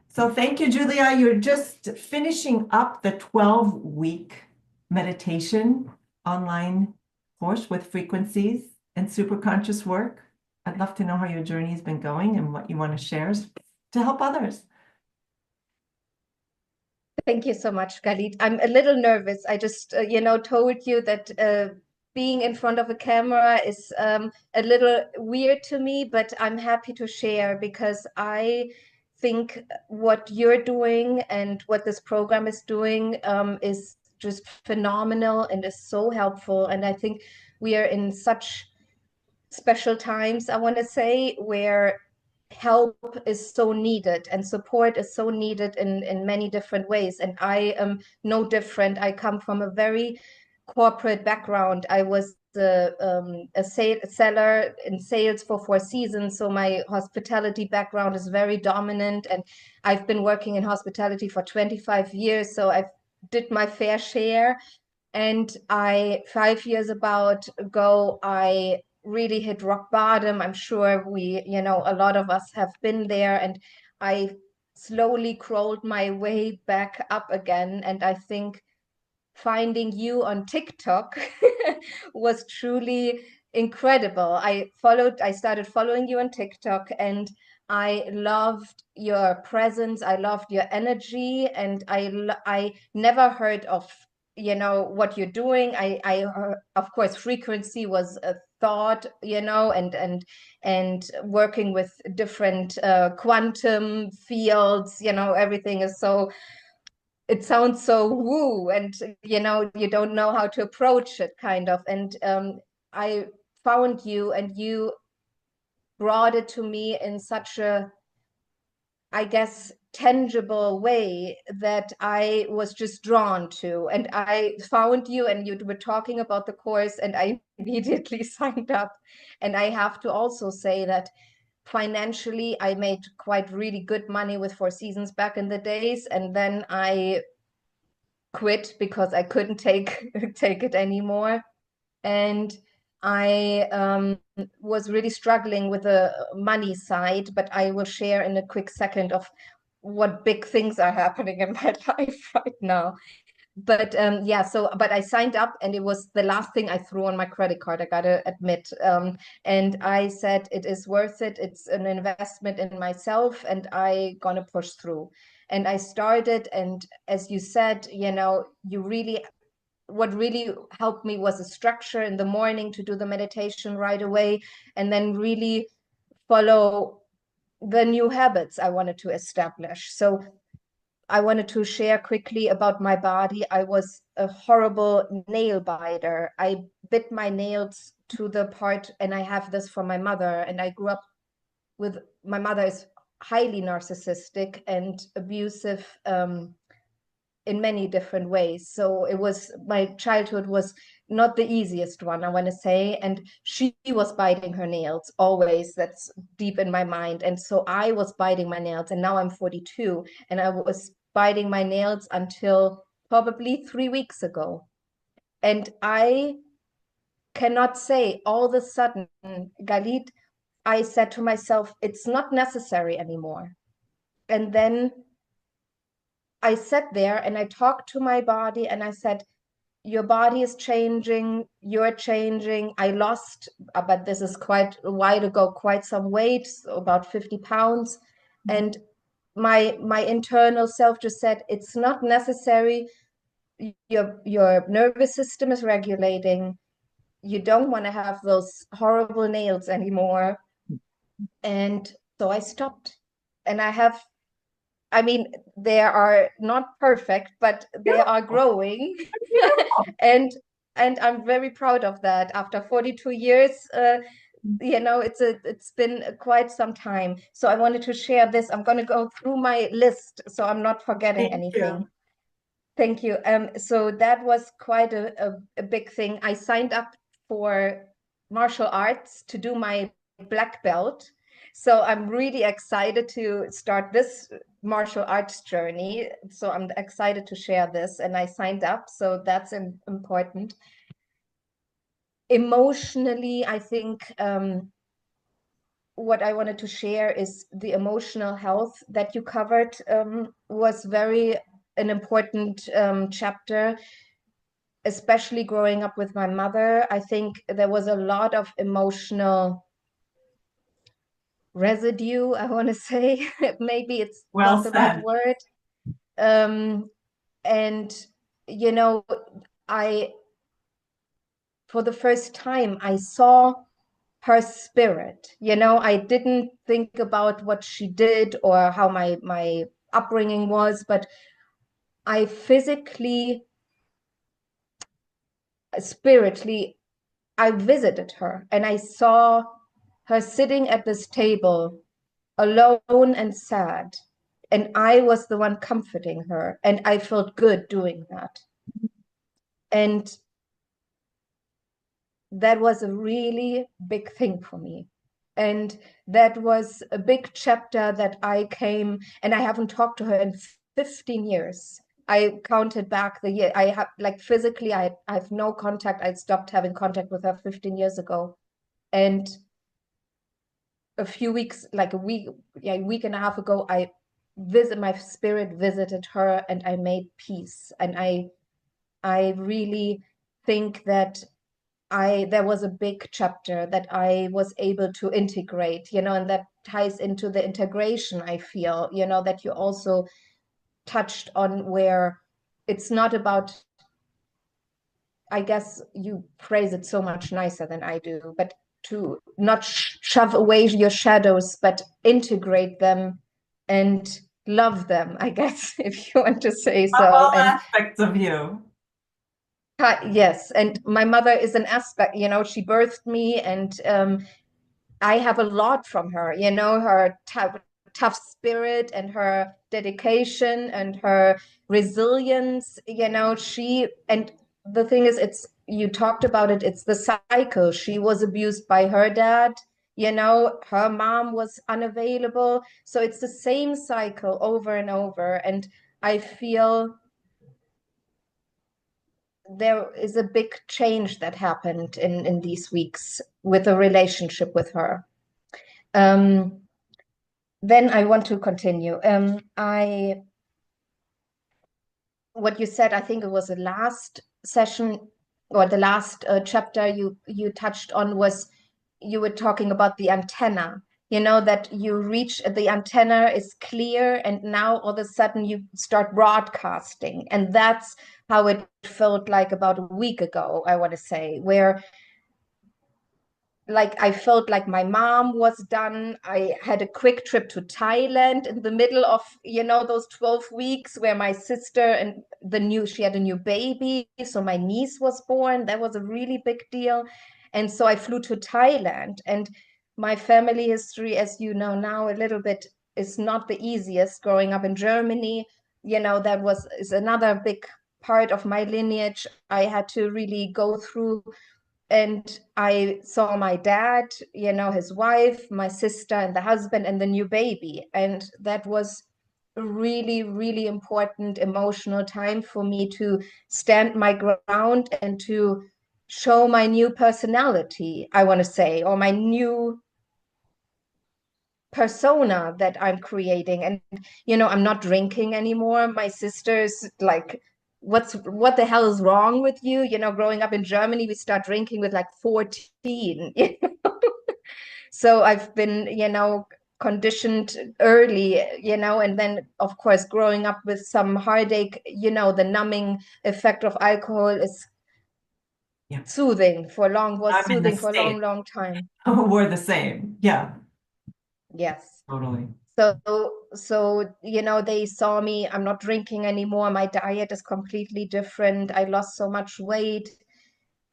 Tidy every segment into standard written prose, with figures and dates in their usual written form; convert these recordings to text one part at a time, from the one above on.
So thank you, Julia. You're just finishing up the 12-week meditation online course with frequencies and superconscious work. I'd love to know how your journey has been going and what you want to share to help others. Thank you so much, Galit. I'm a little nervous. I just, told you that being in front of a camera is a little weird to me, but I'm happy to share because I think what you're doing and what this program is doing is just phenomenal and is so helpful. And I think we are in such special times, I want to say, where help is so needed and support is so needed in many different ways. And I am no different. I come from a very corporate background. I was a seller in sales for 4 seasons. So my hospitality background is very dominant. And I've been working in hospitality for 25 years. So I've did my fair share. And 5 years about ago, I really hit rock bottom. I'm sure a lot of us have been there. And I slowly crawled my way back up again. And I think finding you on TikTok was truly incredible. I started following you on TikTok and I loved your presence. I loved your energy, and I never heard of what you're doing. Of course, frequency was a thought, and working with different quantum fields. Everything is so, it sounds so woo, and you don't know how to approach it, kind of. And I found you, and you brought it to me in such a, I guess, tangible way that I was just drawn to. And I found you, and you were talking about the course, and I immediately signed up. And I have to also say that financially, I made quite really good money with 4 seasons back in the days, and then I quit because I couldn't take take it anymore. And I was really struggling with the money side, but I will share in a quick second of what big things are happening in my life right now. But yeah, but I signed up, and it was the last thing I threw on my credit card, I gotta admit. And I said, it is worth it. It's an investment in myself, and I gonna push through. And I started, and as you said, what really helped me was a structure in the morning to do the meditation right away, and then really follow the new habits I wanted to establish. So I wanted to share quickly about my body. I was a horrible nail biter. I bit my nails to the part, and I have this from my mother, and I grew up with, my mother is highly narcissistic and abusive, in many different ways. So my childhood was not the easiest one, I want to say. And she was biting her nails always. That's deep in my mind. And so I was biting my nails, and now I'm 42, and I was biting my nails until probably 3 weeks ago. And I cannot say all of a sudden, Galit, I said to myself, it's not necessary anymore. And then I sat there and I talked to my body, and I said, your body is changing, you're changing. I lost, but this is quite a while ago, quite some weight, so about 50 pounds. And my internal self just said, it's not necessary. Your nervous system is regulating. You don't want to have those horrible nails anymore. And so I stopped. And I mean, they are not perfect, but they are growing. and and I'm very proud of that. After 42 years, it's been quite some time. So I wanted to share this. I'm going to go through my list so I'm not forgetting Thank anything. you. Thank you. So that was quite a big thing. I signed up for martial arts to do my black belt. So I'm really excited to start this martial arts journey. So I'm excited to share this, and I signed up. So that's important. Emotionally, I think what I wanted to share is the emotional health that you covered was very an important chapter, especially growing up with my mother. I think there was a lot of emotional residue, I want to say. Maybe it's Well not the right said. word. And, you know, I, for the first time, I saw her spirit. I didn't think about what she did or how my upbringing was, but I physically, spiritually, I visited her and I saw her sitting at this table alone and sad. And I was the one comforting her, and I felt good doing that. And that was a really big thing for me. And that was a big chapter that I came, and I haven't talked to her in 15 years. I counted back the year. I have, like, physically, I have no contact. I stopped having contact with her 15 years ago. And a few weeks, like a week and a half ago, my spirit visited her and I made peace. And I really think that there was a big chapter that I was able to integrate, and that ties into the integration, I feel, that you also touched on, where it's not about, I guess you phrase it so much nicer than I do, but to not shove away your shadows, but integrate them and love them, I guess, if you want to say Of so. all And aspects of you. yes, and my mother is an aspect, she birthed me, and I have a lot from her, her tough spirit and her dedication and her resilience, and the thing is, you talked about it, it's the cycle. She was abused by her dad, her mom was unavailable. So it's the same cycle over and over. And I feel there is a big change that happened in these weeks with a relationship with her. Um, then I want to continue. What you said, I think it was the last session or the last chapter you touched on, was you were talking about the antenna. That you reach the antenna is clear, and now all of a sudden you start broadcasting, and that's how it felt like about a week ago, I want to say, where, like, I felt like my mom was done. I had a quick trip to Thailand in the middle of, those 12 weeks, where my sister and she had a new baby. So my niece was born. That was a really big deal. And so I flew to Thailand, and my family history, as you know now a little bit, is not the easiest. Growing up in Germany, is another big part of my lineage I had to really go through. And I saw my dad, his wife, my sister, and the husband, and the new baby. And that was a really, really important emotional time for me to stand my ground and to show my new personality, I want to say, or my new persona that I'm creating. And I'm not drinking anymore. My sister's like, what the hell is wrong with you? Growing up in Germany, we start drinking with like 14. So I've been, conditioned early, and then of course growing up with some heartache, the numbing effect of alcohol is Yeah. soothing for long, was I'm in the soothing for a long, state. long time. We're the same. Yeah, Yes. totally. So, they saw me, I'm not drinking anymore. My diet is completely different. I lost so much weight.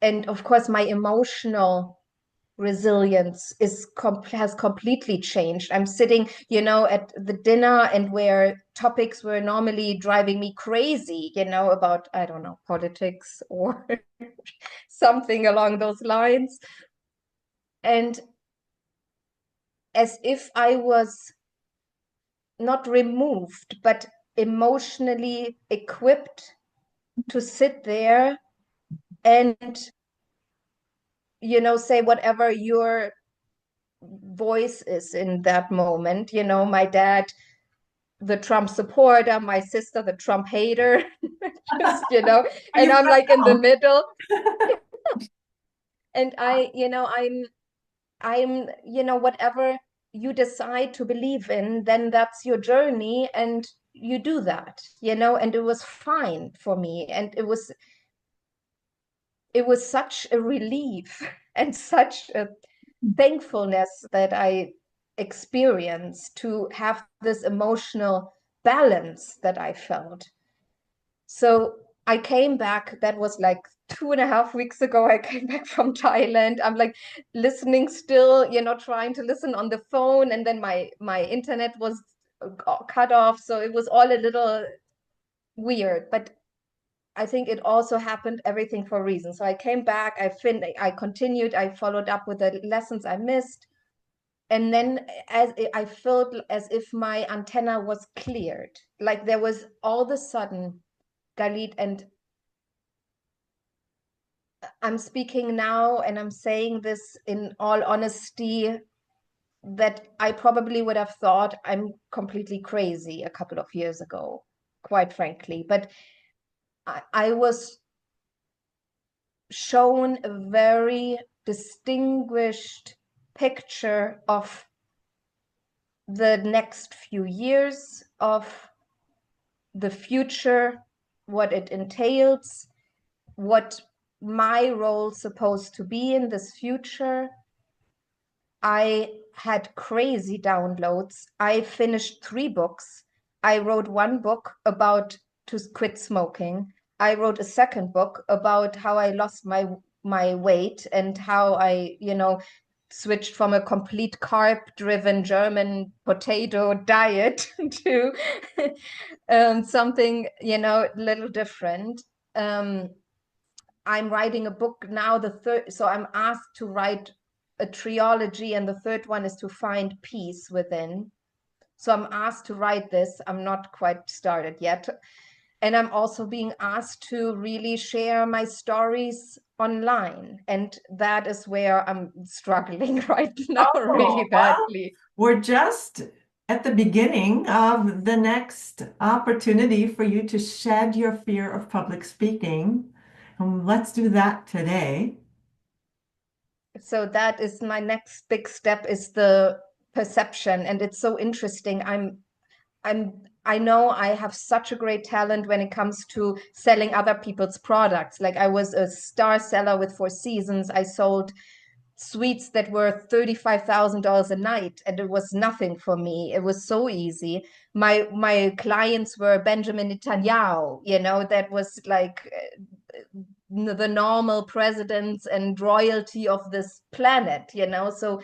And of course, my emotional resilience has completely changed. I'm sitting, at the dinner, and where topics were normally driving me crazy, about, I don't know, politics or something along those lines. And as if I was not removed, but emotionally equipped to sit there and, say whatever your voice is in that moment. You know, my dad, the Trump supporter, my sister, the Trump hater, just, you know, and You've I'm got like in the both. middle. And I'm, you know, whatever you decide to believe in, then that's your journey and you do that, you know, and it was fine for me. And it was such a relief and such a thankfulness that I experienced to have this emotional balance that I felt. So I came back, that was like 2.5 weeks ago. I came back from Thailand. I'm like listening still, you know, trying to listen on the phone, and then my internet was cut off. So it was all a little weird, but I think it also happened everything for a reason. So I came back, I continued, I followed up with the lessons I missed. And then as I felt as if my antenna was cleared, like there was all of a sudden, Galit, and I'm speaking now and I'm saying this in all honesty, that I probably would have thought I'm completely crazy a couple of years ago, quite frankly. But I was shown a very distinguished picture of the next few years, of the future, what it entails, what my role's supposed to be in this future. I had crazy downloads. I finished 3 books. I wrote one book about to quit smoking. I wrote a second book about how I lost my weight and how I, you know, switched from a complete carb-driven German potato diet to something, you know, a little different. Um, I'm writing a book now, the third, so I'm asked to write a trilogy, and the third one is to find peace within. So I'm asked to write this. I'm not quite started yet. And I'm also being asked to really share my stories online. And that is where I'm struggling right now, really Oh, well, badly. we're just at the beginning of the next opportunity for you to shed your fear of public speaking. Let's do that today. So that is my next big step, is the perception. And it's so interesting. I know I have such a great talent when it comes to selling other people's products. Like I was a star seller with Four Seasons. I sold suites that were $35,000 a night, and it was nothing for me. It was so easy. My clients were Benjamin Netanyahu, you know, that was like the normal presidents and royalty of this planet, you know. So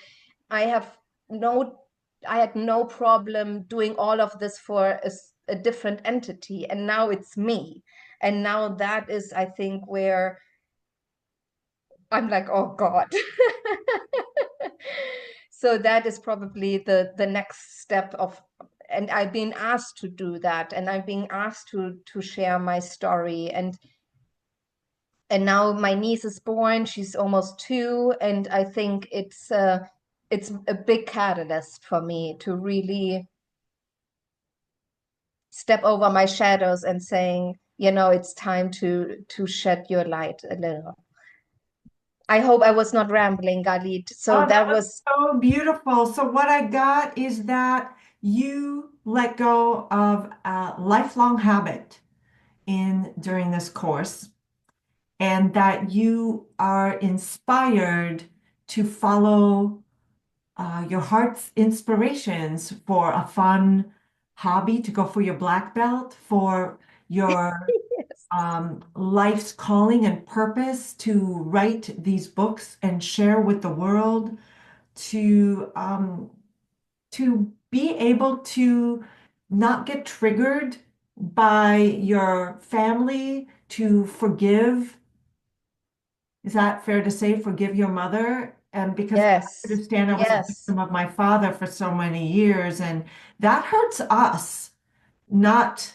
I have no, I had no problem doing all of this for a different entity, and now it's me. And now that is, I think, where I'm like, oh God. So that is probably the next step of, and I've been asked to do that, and I've been asked to share my story, and now my niece is born. She's almost 2, and I think it's a big catalyst for me to really step over my shadows and saying, you know, it's time to shed your light a little. I hope I was not rambling, Galit. So Oh, that that was was, so beautiful. So what I got is that you let go of a lifelong habit in during this course, and that you are inspired to follow your heart's inspirations for a fun hobby, to go for your black belt, for your yes, life's calling and purpose, to write these books and share with the world, to be able to not get triggered by your family, to forgive. Is that fair to say, forgive your mother? And because I yes, understand I was a yes, victim of my father for so many years, and that hurts us, not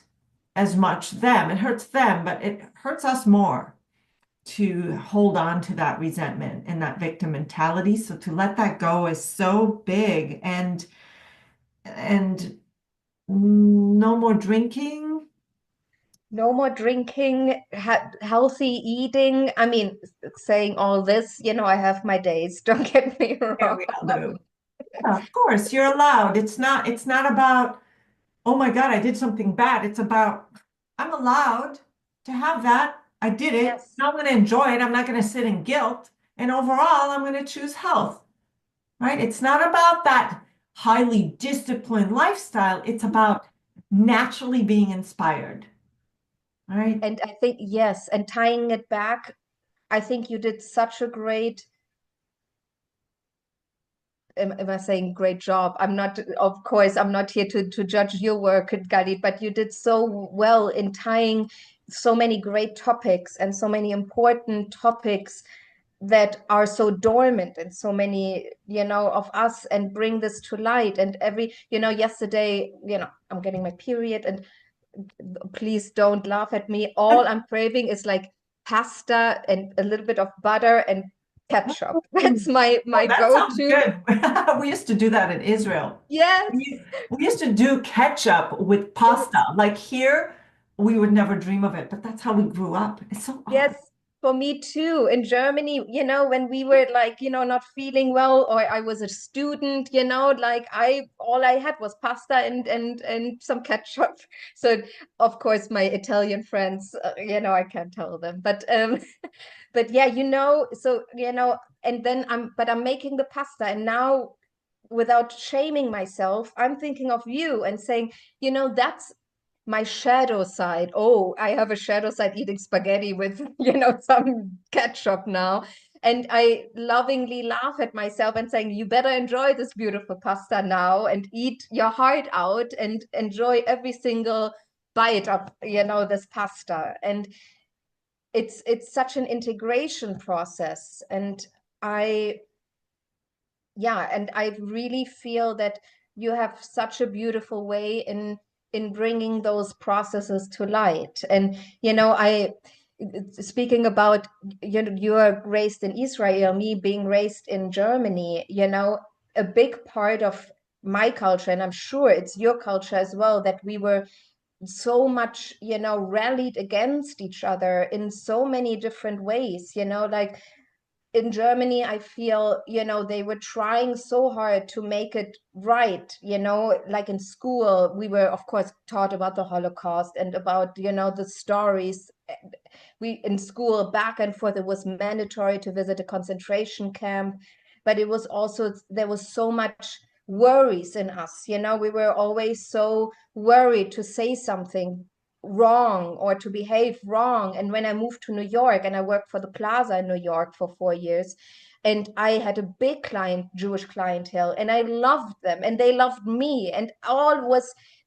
as much them. It hurts them, but it hurts us more to hold on to that resentment and that victim mentality. So to let that go is so big, and no more drinking. No more drinking, healthy eating. I mean, saying all this, I have my days, don't get me Yeah, wrong. we all do. Yeah, of course, you're allowed. It's not about, oh my God, I did something bad. It's about, I'm allowed to have that. I did it. Yes. Now I'm going to enjoy it. I'm not going to sit in guilt. And overall, I'm going to choose health, right? It's not about that highly disciplined lifestyle. It's about naturally being inspired, right? And I think, yes, and tying it back, I think you did such a great, am I saying great job? I'm not, of course, I'm not here to judge your work, Galit, but you did so well in tying so many great topics and so many important topics that are so dormant in so many, of us, and bring this to light. And yesterday, I'm getting my period, and please don't laugh at me. All I'm craving is like pasta and a little bit of butter and ketchup. That's my Oh, that sounds go-to. good. We used to do that in Israel. Yes, We used to do ketchup with pasta. yes. Like here, we would never dream of it, but that's how we grew up. It's so Yes, odd. for me too. In Germany, when we were like, not feeling well, or I was a student, like all I had was pasta and some ketchup. So of course my Italian friends, I can't tell them. But but yeah, so and then I'm making the pasta, and now without shaming myself, I'm thinking of you and saying, that's my shadow side. Oh, I have a shadow side eating spaghetti with, some ketchup now. And I lovingly laugh at myself and saying, you better enjoy this beautiful pasta now and eat your heart out and enjoy every single bite of, this pasta. And it's such an integration process. And I and I really feel that you have such a beautiful way in bringing those processes to light. And I speaking about you're raised in Israel, me being raised in Germany, a big part of my culture, and I'm sure it's your culture as well, that we were so much rallied against each other in so many different ways, like in Germany, I feel, they were trying so hard to make it right, like in school, we were, of course, taught about the Holocaust and about, the stories. We in school, back and forth, it was mandatory to visit a concentration camp, but it was also, there was so much worries in us, we were always so worried to say something wrong or to behave wrong. And when I moved to New York, and I worked for the Plaza in New York for 4 years, and I had a big Jewish clientele, and I loved them and they loved me, and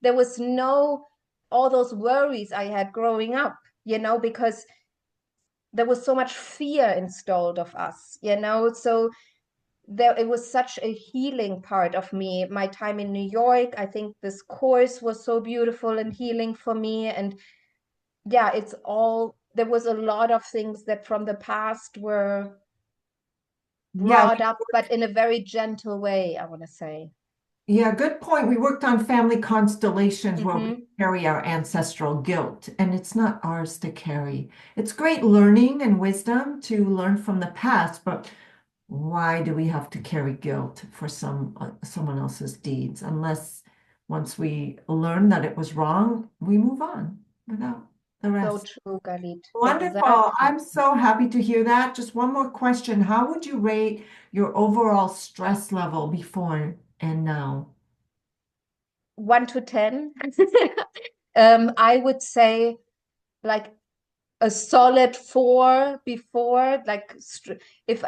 there was no all those worries I had growing up, because there was so much fear installed of us, so there it was such a healing part of me. My time in New York, I think this course was so beautiful and healing for me. And yeah, it's all, there was a lot of things that from the past were Yeah, brought up, but in a very gentle way, I want to say. yeah, good point. We worked on family constellations where we Hmm. carry our ancestral guilt, and it's not ours to carry. It's great learning and wisdom to learn from the past, but why do we have to carry guilt for someone else's deeds? Unless once we learn that it was wrong, we move on without the So rest. true, Galit. Wonderful. Exactly. I'm so happy to hear that. Just one more question. How would you rate your overall stress level before and now? 1 to 10. I would say like a solid 4 before, like if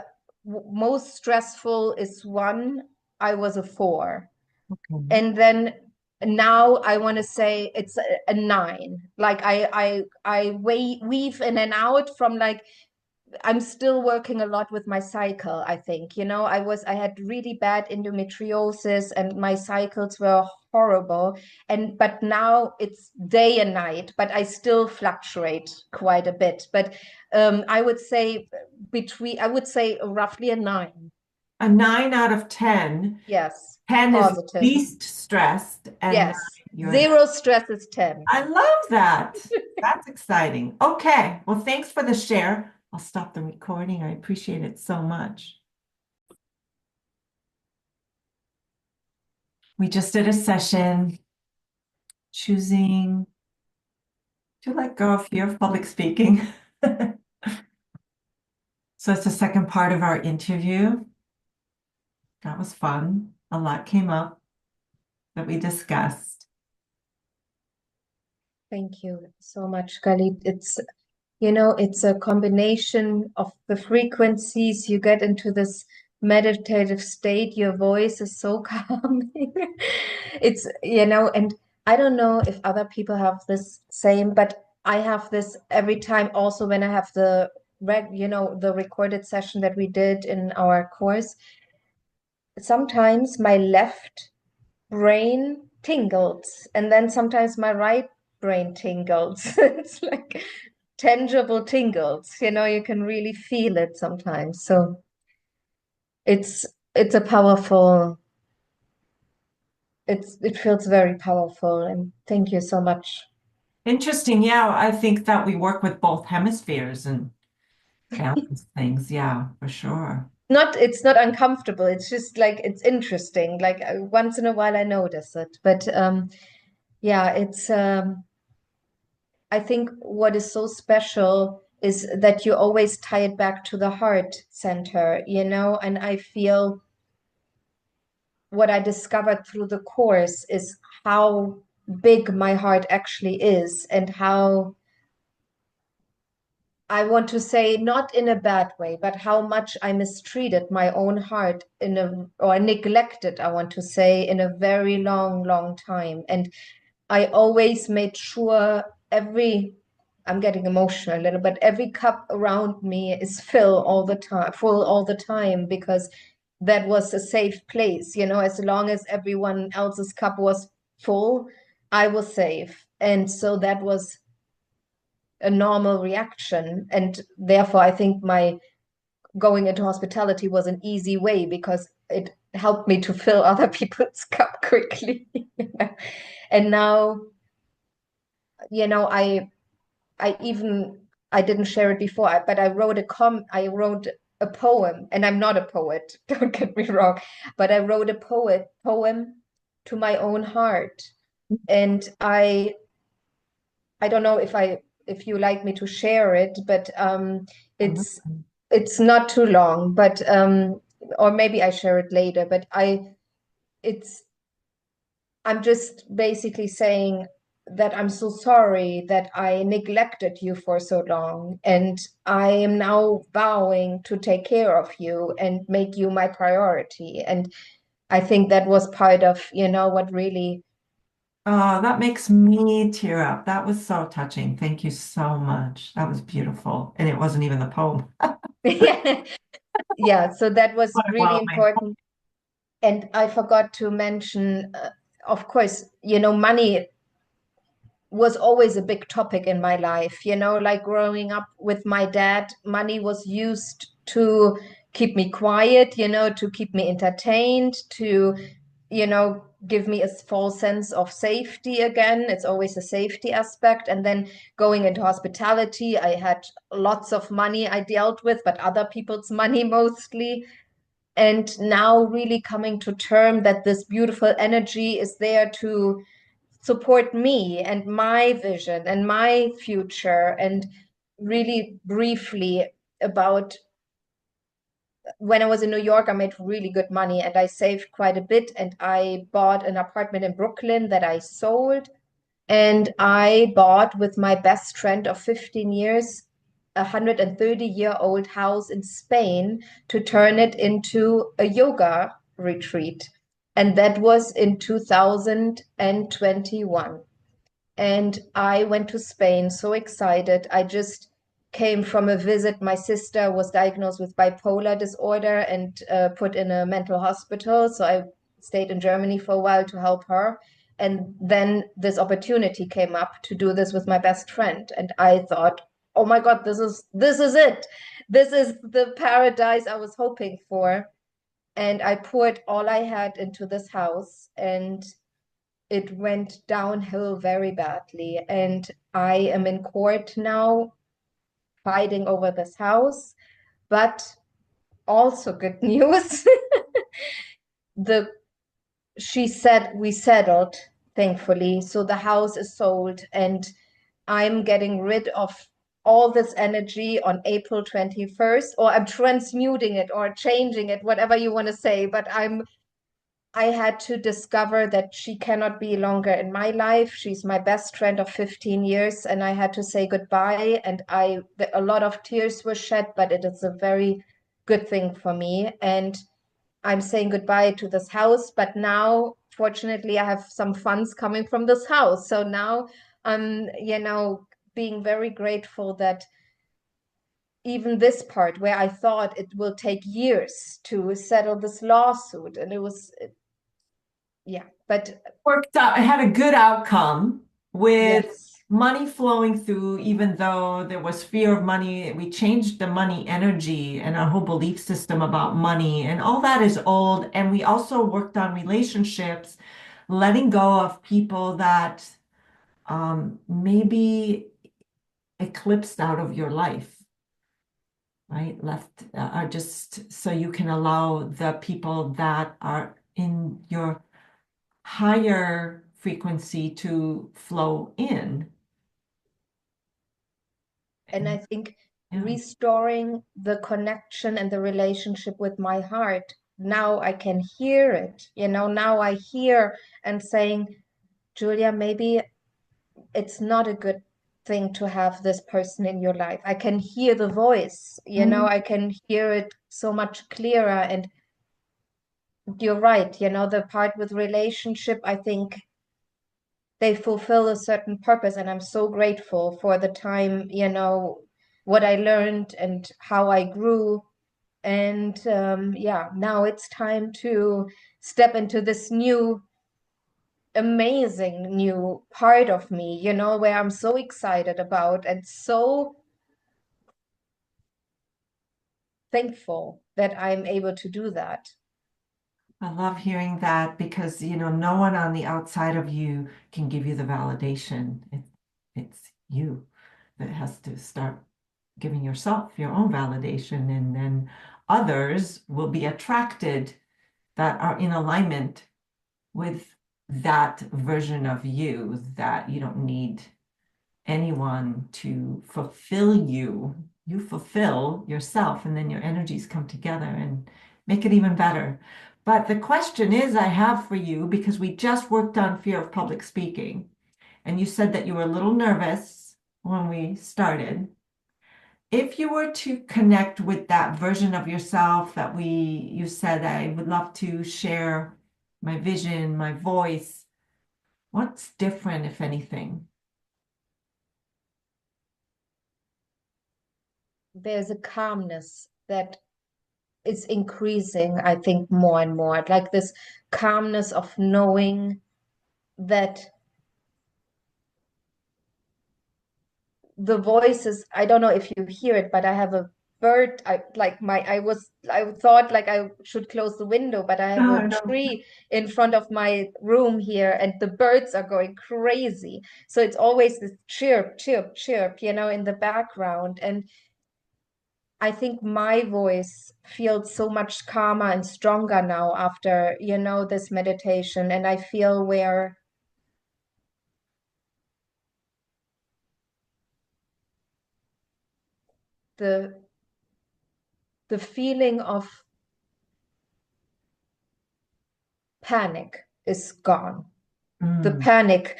most stressful is 1, I was a 4. Okay. And then now I want to say it's a 9. Like I weave in and out from like I'm still working a lot with my cycle, I think. I had really bad endometriosis and my cycles were horrible. But now it's day and night, but I still fluctuate quite a bit. But I would say roughly a 9. A 9 out of 10. Yes, 10 is positive. least stressed, and Yes. 9, you're. Zero stress is 10. I love that. That's exciting. Okay. Well, thanks for the share. I'll stop the recording. I appreciate it so much. We just did a session choosing to let go of fear of public speaking. So it's the second part of our interview. That was fun. A lot came up that we discussed. Thank you so much, Khalid. It's a combination of the frequencies. You get into this meditative state. Your voice is so calming. And I don't know if other people have this same, but I have this every time also when I have the recorded session that we did in our course. Sometimes my left brain tingles, and then sometimes my right brain tingles. It's like tangible tingles. You can really feel it sometimes. So it's it's a powerful, it feels very powerful, and thank you so much. Interesting. Yeah, I think that we work with both hemispheres and balance things. Yeah, for sure. It's not uncomfortable. It's just like it's interesting. Like once in a while I notice it. But yeah, it's I think what is so special is that you always tie it back to the heart center, and I feel what I discovered through the course is how big my heart actually is, and how I want to say, not in a bad way, but how much I mistreated my own heart or neglected, I want to say, in a very long, long time. And I always made sure I'm getting emotional a little, but every cup around me is full all the time, because that was a safe place. As long as everyone else's cup was full, I was safe. And so that was a normal reaction. And therefore, I think my going into hospitality was an easy way, because it helped me to fill other people's cup quickly. And now, I didn't share it before, but I wrote a poem, and I'm not a poet, don't get me wrong, but I wrote a poem to my own heart. And I don't know if you like me to share it, but it's it's not too long, but or maybe I share it later, but it's I'm just basically saying that I'm so sorry that I neglected you for so long, and I am now vowing to take care of you and make you my priority. And I think that was part of, what really. Oh, that makes me tear up. That was so touching. Thank you so much. That was beautiful. And it wasn't even the poem. Yeah, yeah, so that was really Overwhelming. important. And I forgot to mention, of course, money was always a big topic in my life. Like growing up with my dad, money was used to keep me quiet, to keep me entertained, to, give me a false sense of safety again. It's always a safety aspect. And then going into hospitality, I had lots of money I dealt with, but other people's money mostly. And now really coming to term that this beautiful energy is there to support me and my vision and my future. And really briefly about when I was in New York, I made really good money and I saved quite a bit, and I bought an apartment in Brooklyn that I sold. And I bought with my best friend of 15 years a 130-year-old house in Spain to turn it into a yoga retreat. And that was in 2021. And I went to Spain so excited. I just came from a visit. My sister was diagnosed with bipolar disorder and put in a mental hospital. So I stayed in Germany for a while to help her. And then this opportunity came up to do this with my best friend. And I thought, oh my God, this is it. This is the paradise I was hoping for. And I poured all I had into this house, and it went downhill very badly. And I am in court now fighting over this house. But also good news. the She said we settled, thankfully. So the house is sold, and I'm getting rid of all this energy on April 21st, or I'm transmuting it or changing it, whatever you want to say. But I had to discover that she cannot be longer in my life. She's my best friend of 15 years, and I had to say goodbye. And a lot of tears were shed, but it is a very good thing for me. And I'm saying goodbye to this house, but now, fortunately, I have some funds coming from this house. So now I'm, being very grateful that even this part where I thought it will take years to settle this lawsuit, and yeah, but Worked out, it had a good outcome with yes. money flowing through, even though there was fear of money. We changed the money energy and our whole belief system about money, and all that is old. And we also worked on relationships, letting go of people that maybe eclipsed out of your life, right? Left are just so you can allow the people that are in your higher frequency to flow in. And I think Yeah. restoring the connection and the relationship with my heart, now I can hear it, now I hear and saying, Julia, maybe it's not a good thing to have this person in your life. I can hear the voice, Mhm. I can hear it so much clearer. And you're right, the part with relationship, I think they fulfill a certain purpose. And I'm so grateful for the time, what I learned and how I grew. And yeah, now it's time to step into this amazing new part of me, where I'm so excited about and so thankful that I'm able to do that. I love hearing that because, no one on the outside of you can give you the validation. It's you that has to start giving yourself your own validation, and then others will be attracted that are in alignment with that version of you, that you don't need anyone to fulfill you. You fulfill yourself, and then your energies come together and make it even better. But the question is, I have for you, because we just worked on fear of public speaking, and you said that you were a little nervous when we started. If you were to connect with that version of yourself that you said, I would love to share my vision, my voice, what's different, if anything? There's a calmness that is increasing, I think, more and more, like this calmness of knowing that the voices, I don't know if you hear it, but I have a bird. I thought like I should close the window, but I have Oh, a no. tree in front of my room here, and the birds are going crazy. So it's always this chirp, chirp, chirp, in the background. And I think my voice feels so much calmer and stronger now after, this meditation. And I feel where the the feeling of panic is gone. The Mm. panic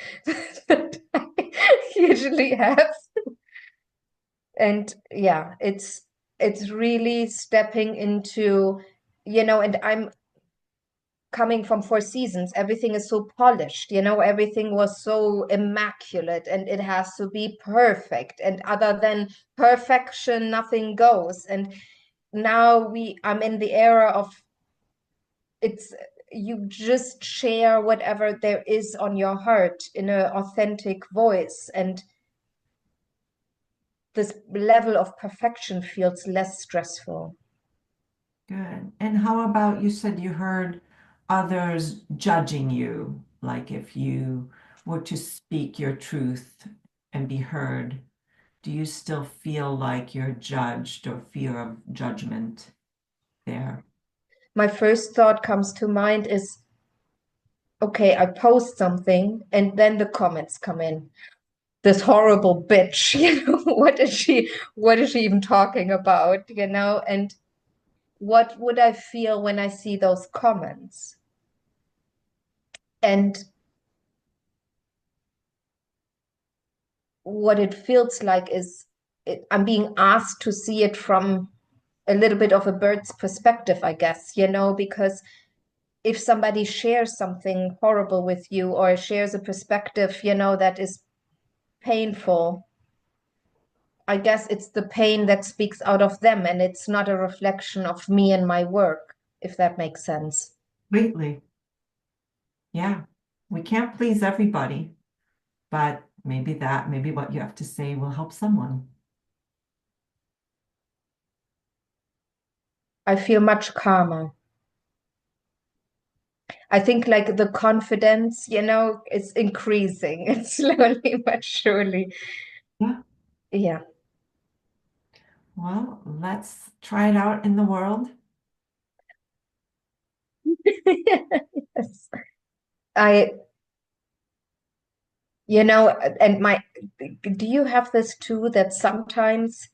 that I usually have. And yeah, it's really stepping into, and coming from Four Seasons, everything is so polished, everything was so immaculate and it has to be perfect. And other than perfection, nothing goes. And now I'm in the era of it's you just share whatever there is on your heart in an authentic voice. And this level of perfection feels less stressful. Good. And how about you said you heard others judging you, like if you were to speak your truth and be heard, do you still feel like you're judged or fear of judgment there? My first thought comes to mind is, okay, I post something and then the comments come in. This horrible bitch, what is she even talking about, and what would I feel when I see those comments? And what it feels like is I'm being asked to see it from a little bit of a bird's perspective, I guess, because if somebody shares something horrible with you or shares a perspective, that is painful, I guess it's the pain that speaks out of them and it's not a reflection of me and my work, if that makes sense. Completely. Yeah. We can't please everybody, but maybe what you have to say will help someone. I feel much calmer. I think like the confidence, is increasing. It's slowly but surely. Yeah. Yeah. Well, let's try it out in the world. Yes. I, and do you have this too, that sometimes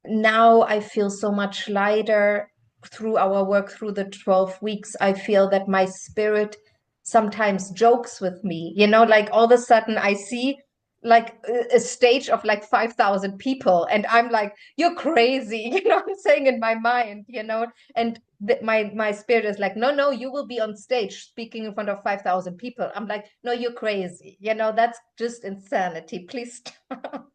now I feel so much lighter through our work through the 12 weeks. I feel that my spirit sometimes jokes with me, like all of a sudden I see like a stage of like 5,000 people and I'm like, you're crazy, I'm saying in my mind, and my spirit is like, no, no, you will be on stage speaking in front of 5,000 people. I'm like, no, you're crazy, that's just insanity, please stop.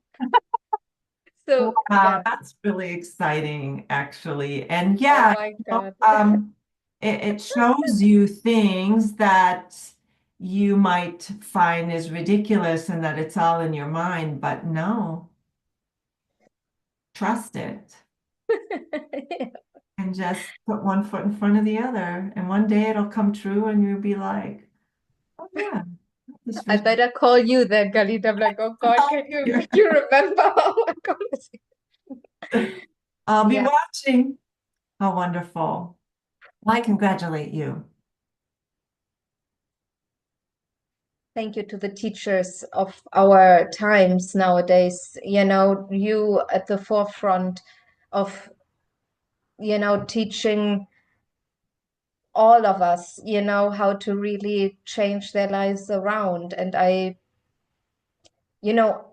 So Wow, yeah. that's really exciting, actually. And Oh yeah, my God. it shows you things that you might find is ridiculous and that it's all in your mind, but no, trust it and just put one foot in front of the other. And one day it'll come true and you'll be like, oh yeah, this I vision. better call you then, Galit. I'm like, oh God, can you Here. you remember our conversation? I'll be Yeah. watching. How wonderful. Well, I congratulate you. Thank you to the teachers of our times nowadays. You at the forefront of, teaching all of us, how to really change their lives around. And you know,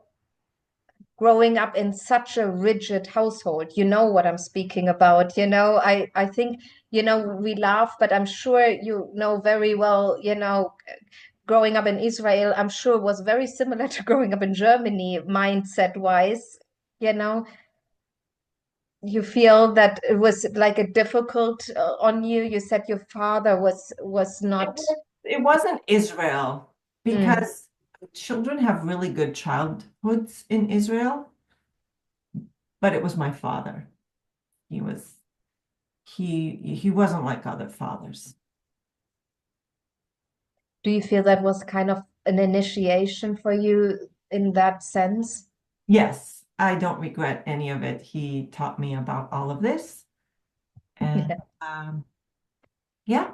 growing up in such a rigid household, you know what I'm speaking about. I think, we laugh, but I'm sure you know very well, growing up in Israel, I'm sure was very similar to growing up in Germany, mindset wise. You know, you feel that it was like a difficult on you. You said your father was not. It wasn't Israel Mm. because children have really good childhoods in Israel, but it was my father. He was he wasn't like other fathers. Do you feel that was kind of an initiation for you in that sense? Yes, I don't regret any of it. He taught me about all of this. And Yeah. yeah,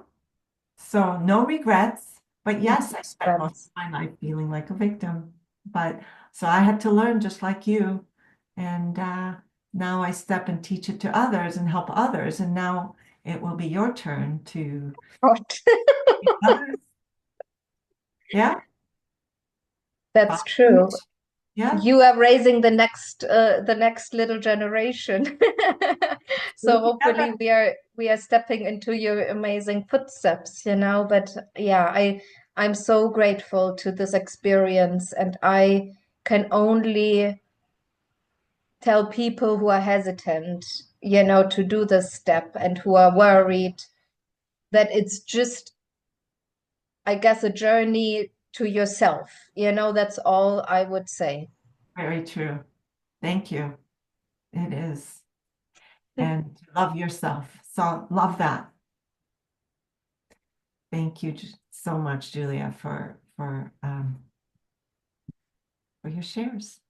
so no regrets. But yes, I spent most That's of my life feeling like a victim. But so I had to learn just like you. And now I step and teach it to others and help others. And now it will be your turn to what. teach others. Yeah, That's follow true. suit. Yeah, You are raising the next little generation. So hopefully we are stepping into your amazing footsteps, you know. But yeah, I'm so grateful to this experience, and I can only tell people who are hesitant, you know, to do this step and who are worried that it's just, I guess, a journey to yourself. You know, that's all I would say. Very true. Thank you. It is. And love yourself. So love that. Thank you so much, Julia, for your shares.